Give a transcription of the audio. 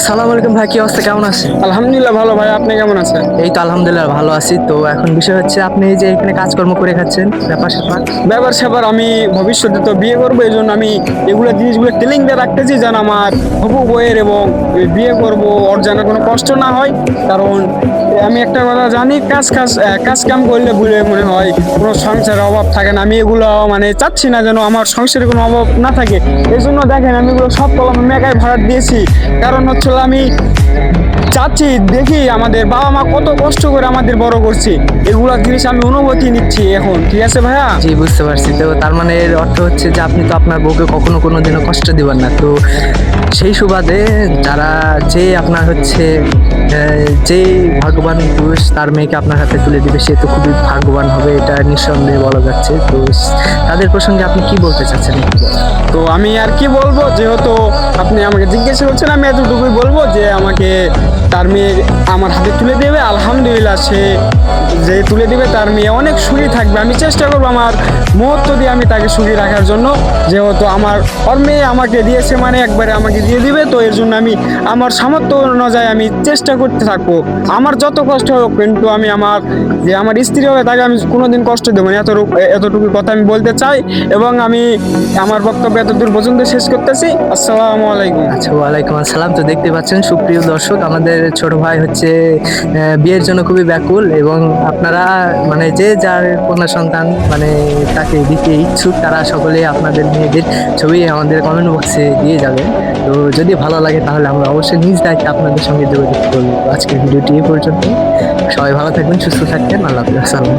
আসসালামু আলাইকুম ভাই, কি অবস্থা, কেমন আছেন? আলহামদুলিল্লাহ ভালো ভাই, আপনি কেমন আছেন? এই তো আলহামদুলিল্লাহ ভালো আছি। তো এখন বিষয় হচ্ছে, আপনি এই যে এখানে কাজকর্ম করে খাচ্ছেন, ব্যাপার স্যাপার। ব্যাপার স্যাপার আমি ভবিষ্যতে তো বিয়ে করবো, এই জন্য আমি এগুলো জিনিসগুলো ট্রেনিং দিয়ে রাখতেছি যেন আমার হবু বইয়ের এবং বিয়ে করব ওর যেন কোনো কষ্ট না হয়। কারণ আমি একটা কথা জানি, কাজ কাম করলে বলে মনে হয় কোনো সংসারের অভাব থাকে না। আমি এগুলো মানে চাচ্ছি না যেন আমার সংসারে কোনো অভাব না থাকে। এই জন্য দেখেন আমি এগুলো সব কলম মেকায় ভাড়া দিয়েছি। কারণ হচ্ছে আমি চাচ্ছি, দেখি আমাদের বাবা মা কত কষ্ট করে আমাদের বড় করছে, এগুলা জিনিস আমি অনুভূতি নিচ্ছি এখন। ঠিক আছে ভাইয়া? জি, বুঝতে পারছি। তো তার মানে এর অর্থ হচ্ছে যে আপনি তো আপনার বউকে কখনো কোনো দিনও কষ্ট দিবেন না। তো সেই সুবাদে যে আপনার হচ্ছে যে ভাগ্যবান পুরুষ তার মেয়েকে আপনার হাতে তুলে দিবে, সে তো খুবই ভাগ্যবান হবে, এটা নিঃসন্দেহে বলা যাচ্ছে। তো তাদের প্রসঙ্গে আপনি কি বলতে চাচ্ছেন একটু বলেন। তো আমি আর কি বলবো, যেহেতু আপনি আমাকে জিজ্ঞেস করছেন, আমি এতটুকুই বলবো যে আমাকে তার মেয়ে আমার হাতে তুলে দেবে। আলহামদুলিল্লাহ, সে যে তুলে দিবে তার মেয়ে অনেক সুখী থাকবে। আমি চেষ্টা করবো আমার মুহূর্ত দিয়ে আমি তাকে সুখী রাখার জন্য। যেহেতু ওর মেয়ে আমাকে দিয়েছে, মানে একবারে আমাকে দিয়ে দিবে, তো এর জন্য আমি আমার সামর্থ্য অনুযায়ী আমি চেষ্টা করতে থাকবো। আমার যত কষ্ট হোক, কিন্তু আমি আমার স্ত্রী হবে তাকে আমি কোনোদিন কষ্ট দেবো না। এতটুকু কথা আমি বলতে চাই, এবং আমি আমার বক্তব্য এতদূর পর্যন্ত শেষ করতেছি। আসসালামু আলাইকুম। আচ্ছা, ওয়ালাইকুম আসসালাম। তো দেখতে পাচ্ছেন সুপ্রিয় দর্শক, আমাদের ছোট ভাই হচ্ছে বিয়ের জন্য খুবই ব্যাকুল, এবং আপনারা মানে যে যার কন্যা সন্তান মানে তাকে দিতে ইচ্ছুক, তারা সকলে আপনাদের মেয়েদের ছবি আমাদের কমেন্ট বক্সে দিয়ে যাবেন। তো যদি ভালো লাগে তাহলে আমরা অবশ্যই নিজ দায়িত্বে আপনাদের সঙ্গে যোগাযোগ করবো। তো আজকের ভিডিওটি এই পর্যন্ত। সবাই ভালো থাকবেন, সুস্থ থাকবেন, আল্লাহ হাফেজ, আসসালাম।